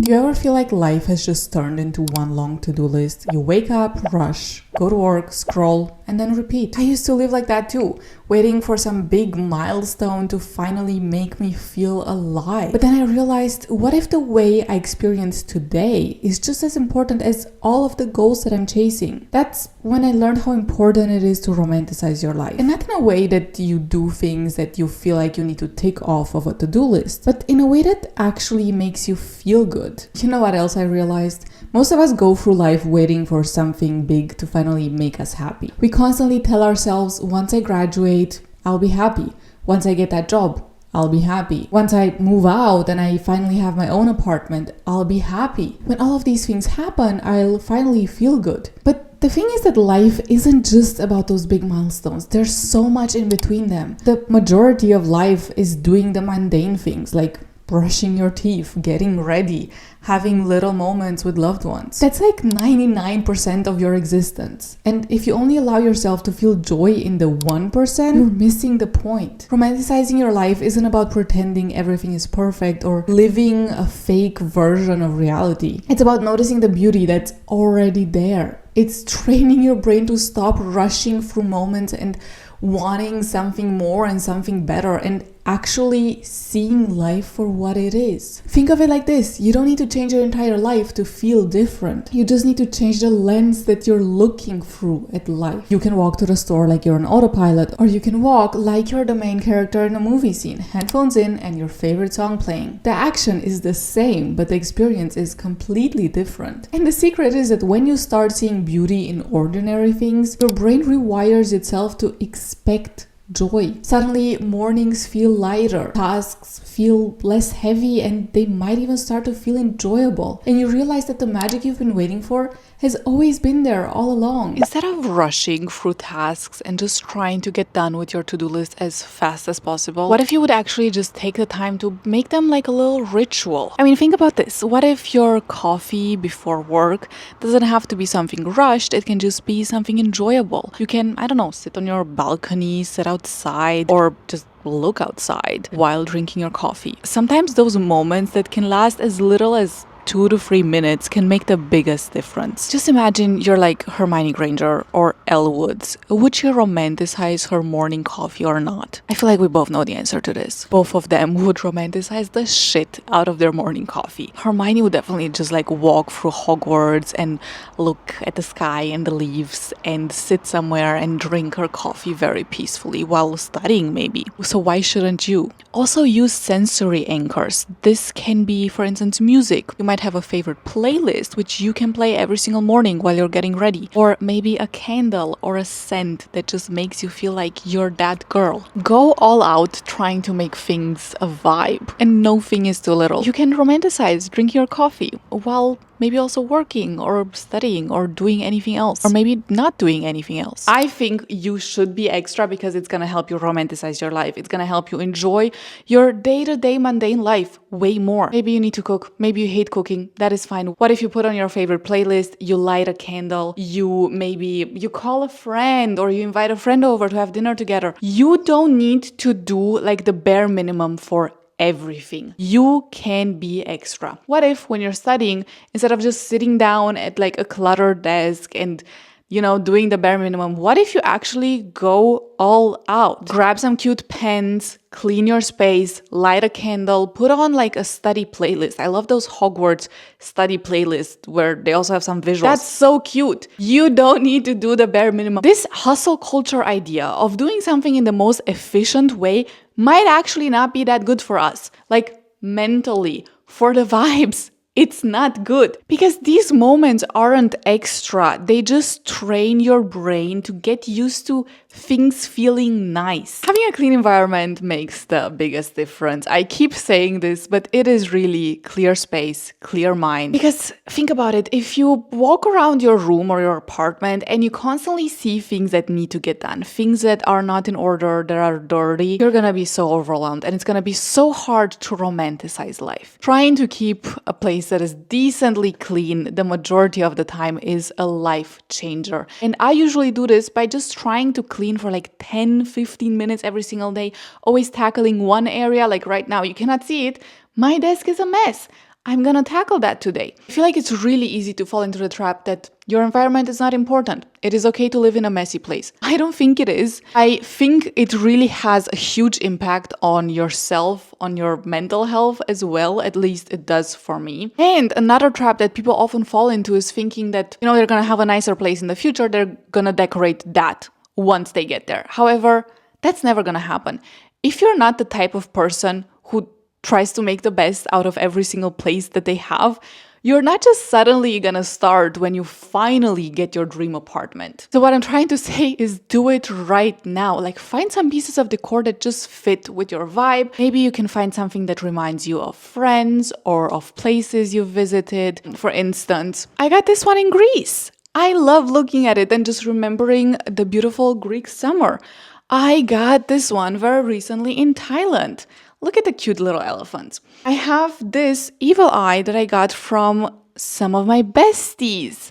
Do you ever feel like life has just turned into one long to-do list? You wake up, rush, go to work, scroll, and then repeat. I used to live like that too, waiting for some big milestone to finally make me feel alive. But then I realized, what if the way I experience today is just as important as all of the goals that I'm chasing? That's when I learned how important it is to romanticize your life. And not in a way that you do things that you feel like you need to tick off of a to-do list, but in a way that actually makes you feel good. You know what else I realized? Most of us go through life waiting for something big to finally make us happy. We constantly tell ourselves, once I graduate, I'll be happy. Once I get that job, I'll be happy. Once I move out and I finally have my own apartment, I'll be happy. When all of these things happen, I'll finally feel good. But the thing is that life isn't just about those big milestones. There's so much in between them. The majority of life is doing the mundane things like brushing your teeth, getting ready, having little moments with loved ones. That's like 99% of your existence. And if you only allow yourself to feel joy in the 1%, you're missing the point. Romanticizing your life isn't about pretending everything is perfect or living a fake version of reality. It's about noticing the beauty that's already there. It's training your brain to stop rushing through moments and wanting something more and something better, and actually seeing life for what it is. Think of it like this: you don't need to change your entire life to feel different. You just need to change the lens that you're looking through at life. You can walk to the store like you're on autopilot, or you can walk like you're the main character in a movie scene, headphones in and your favorite song playing. The action is the same, but the experience is completely different. And the secret is that when you start seeing beauty in ordinary things, your brain rewires itself to expect joy. Suddenly, mornings feel lighter, tasks feel less heavy, and they might even start to feel enjoyable. And you realize that the magic you've been waiting for has always been there all along. Instead of rushing through tasks and just trying to get done with your to-do list as fast as possible, what if you would actually just take the time to make them like a little ritual? I mean, think about this. What if your coffee before work doesn't have to be something rushed? It can just be something enjoyable. You can, I don't know, sit on your balcony, sit outside, or just look outside while drinking your coffee. Sometimes those moments that can last as little as 2 to 3 minutes can make the biggest difference. Just imagine you're like Hermione Granger or Elle Woods. Would she romanticize her morning coffee or not? I feel like we both know the answer to this. Both of them would romanticize the shit out of their morning coffee. Hermione would definitely just like walk through Hogwarts and look at the sky and the leaves and sit somewhere and drink her coffee very peacefully while studying maybe. So why shouldn't you? Also use sensory anchors. This can be, for instance, music. You might have a favorite playlist which you can play every single morning while you're getting ready, or maybe a candle or a scent that just makes you feel like you're that girl. Go all out trying to make things a vibe, and no thing is too little. You can romanticize drinking your coffee while maybe also working or studying or doing anything else, or maybe not doing anything else. I think you should be extra because it's gonna help you romanticize your life. It's gonna help you enjoy your day-to-day mundane life way more. Maybe you need to cook, maybe you hate cooking, that is fine. What if you put on your favorite playlist, you light a candle, you call a friend or you invite a friend over to have dinner together. You don't need to do like the bare minimum for everything. You can be extra. What if when you're studying, instead of just sitting down at like a cluttered desk and doing the bare minimum, what if you actually go all out? Grab some cute pens, clean your space, light a candle, put on like a study playlist. I love those Hogwarts study playlists where they also have some visuals. That's so cute. You don't need to do the bare minimum. This hustle culture idea of doing something in the most efficient way might actually not be that good for us. Like mentally, for the vibes. It's not good because these moments aren't extra. They just train your brain to get used to things feeling nice. Having a clean environment makes the biggest difference. I keep saying this, but it is really clear space, clear mind. Because think about it, if you walk around your room or your apartment and you constantly see things that need to get done, things that are not in order, that are dirty, you're gonna be so overwhelmed and it's gonna be so hard to romanticize life. Trying to keep a place that is decently clean the majority of the time is a life changer. And I usually do this by just trying to clean for like 10-15 minutes every single day, always tackling one area. Like right now, you cannot see it. My desk is a mess. I'm gonna tackle that today. I feel like it's really easy to fall into the trap that your environment is not important. It is okay to live in a messy place. I don't think it is. I think it really has a huge impact on yourself, on your mental health as well. At least it does for me. And another trap that people often fall into is thinking that, they're gonna have a nicer place in the future. They're gonna decorate that once they get there. However, that's never gonna happen. If you're not the type of person who tries to make the best out of every single place that they have, you're not just suddenly gonna start when you finally get your dream apartment. So what I'm trying to say is do it right now. Like, find some pieces of decor that just fit with your vibe. Maybe you can find something that reminds you of friends or of places you've visited. For instance, I got this one in Greece. I love looking at it and just remembering the beautiful Greek summer. I got this one very recently in Thailand. Look at the cute little elephants. I have this evil eye that I got from some of my besties.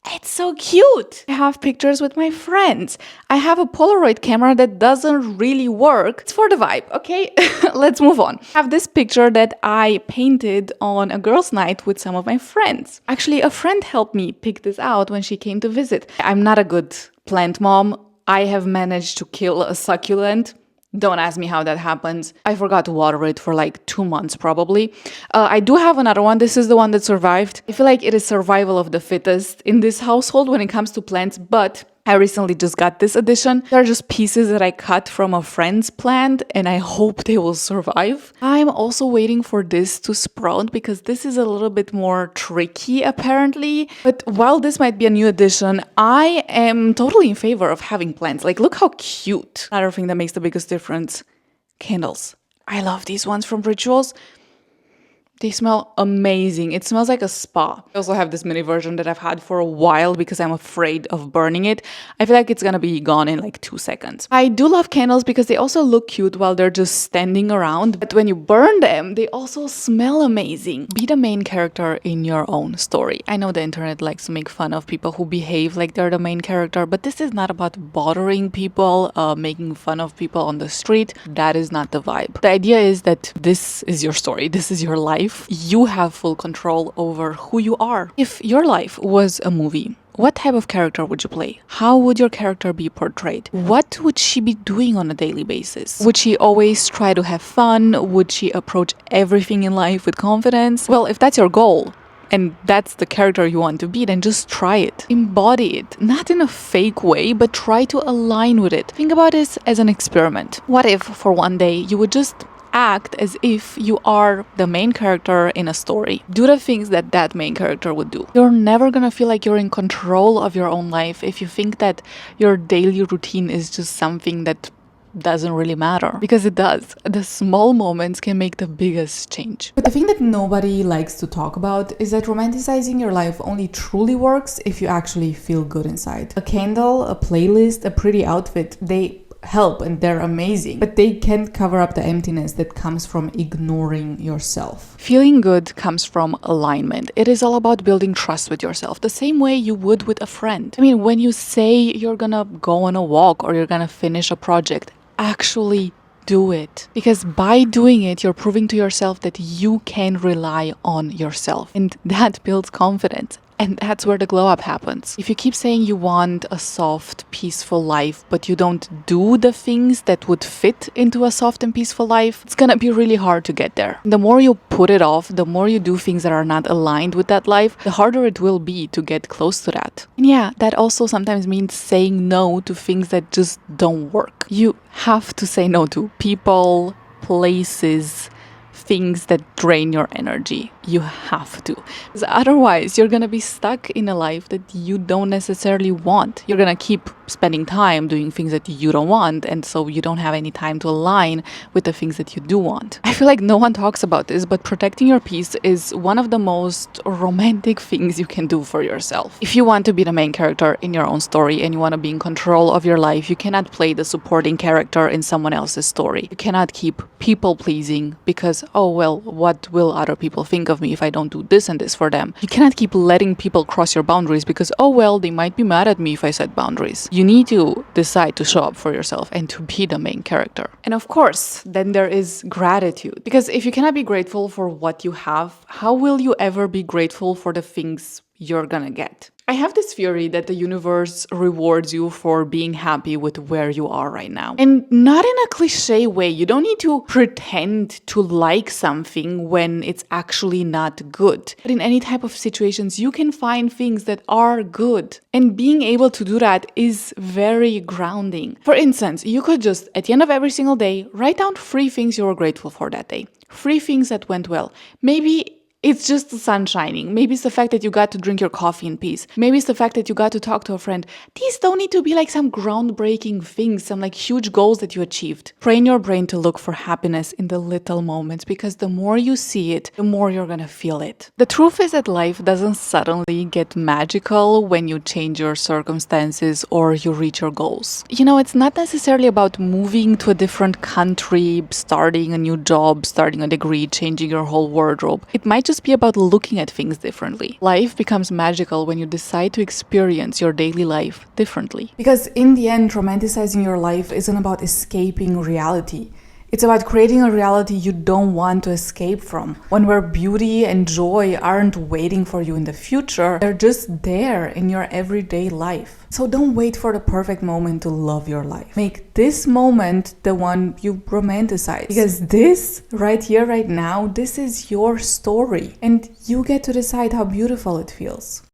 It's so cute. I have pictures with my friends. I have a Polaroid camera that doesn't really work. It's for the vibe, okay? Let's move on. I have this picture that I painted on a girls' night with some of my friends. Actually, a friend helped me pick this out when she came to visit. I'm not a good plant mom. I have managed to kill a succulent. Don't ask me how that happens. I forgot to water it for like 2 months probably. I do have another one. This is the one that survived. I feel like it is survival of the fittest in this household when it comes to plants, but I recently just got this edition. They're just pieces that I cut from a friend's plant and I hope they will survive. I'm also waiting for this to sprout because this is a little bit more tricky apparently. But while this might be a new addition, I am totally in favor of having plants. Like, look how cute. Another thing that makes the biggest difference, candles. I love these ones from Rituals. They smell amazing. It smells like a spa. I also have this mini version that I've had for a while because I'm afraid of burning it. I feel like it's gonna be gone in like 2 seconds. I do love candles because they also look cute while they're just standing around. But when you burn them, they also smell amazing. Be the main character in your own story. I know the internet likes to make fun of people who behave like they're the main character, but this is not about bothering people, making fun of people on the street. That is not the vibe. The idea is that this is your story. This is your life. You have full control over who you are. If your life was a movie, what type of character would you play? How would your character be portrayed? What would she be doing on a daily basis? Would she always try to have fun? Would she approach everything in life with confidence? Well, if that's your goal, and that's the character you want to be, then just try it. Embody it. Not in a fake way, but try to align with it. Think about this as an experiment. What if for one day you would just act as if you are the main character in a story. Do the things that that main character would do. You're never gonna feel like you're in control of your own life if you think that your daily routine is just something that doesn't really matter, because it does. The small moments can make the biggest change. But the thing that nobody likes to talk about is that romanticizing your life only truly works if you actually feel good inside. A candle, a playlist, a pretty outfit, they help and they're amazing, but they can't cover up the emptiness that comes from ignoring yourself. Feeling good comes from alignment. It is all about building trust with yourself, the same way you would with a friend. I mean, when you say you're gonna go on a walk or you're gonna finish a project, actually do it. Because by doing it, you're proving to yourself that you can rely on yourself, and that builds confidence. And that's where the glow up happens. If you keep saying you want a soft, peaceful life, but you don't do the things that would fit into a soft and peaceful life, it's gonna be really hard to get there. The more you put it off, the more you do things that are not aligned with that life, the harder it will be to get close to that. And yeah, that also sometimes means saying no to things that just don't work. You have to say no to people, places, things that drain your energy. You have to. Because otherwise, you're gonna be stuck in a life that you don't necessarily want. You're gonna keep spending time doing things that you don't want, and so you don't have any time to align with the things that you do want. I feel like no one talks about this, but protecting your peace is one of the most romantic things you can do for yourself. If you want to be the main character in your own story and you want to be in control of your life, you cannot play the supporting character in someone else's story. You cannot keep people pleasing because, oh well, what will other people think of of me if I don't do this and this for them. You cannot keep letting people cross your boundaries because, oh well, they might be mad at me if I set boundaries. You need to decide to show up for yourself and to be the main character. And of course, then there is gratitude. Because if you cannot be grateful for what you have, how will you ever be grateful for the things you're gonna get? I have this theory that the universe rewards you for being happy with where you are right now. And not in a cliche way. You don't need to pretend to like something when it's actually not good. But in any type of situations, you can find things that are good. And being able to do that is very grounding. For instance, you could just, at the end of every single day, write down 3 things you were grateful for that day. 3 things that went well. Maybe it's just the sun shining. Maybe it's the fact that you got to drink your coffee in peace. Maybe it's the fact that you got to talk to a friend. These don't need to be like some groundbreaking things, some like huge goals that you achieved. Train your brain to look for happiness in the little moments, because the more you see it, the more you're gonna feel it. The truth is that life doesn't suddenly get magical when you change your circumstances or you reach your goals. You know, it's not necessarily about moving to a different country, starting a new job, starting a degree, changing your whole wardrobe. It might just be about looking at things differently. Life becomes magical when you decide to experience your daily life differently. Because in the end, romanticizing your life isn't about escaping reality. It's about creating a reality you don't want to escape from. One where beauty and joy aren't waiting for you in the future, they're just there in your everyday life. So don't wait for the perfect moment to love your life. Make this moment the one you romanticize. Because this, right here, right now, this is your story. And you get to decide how beautiful it feels.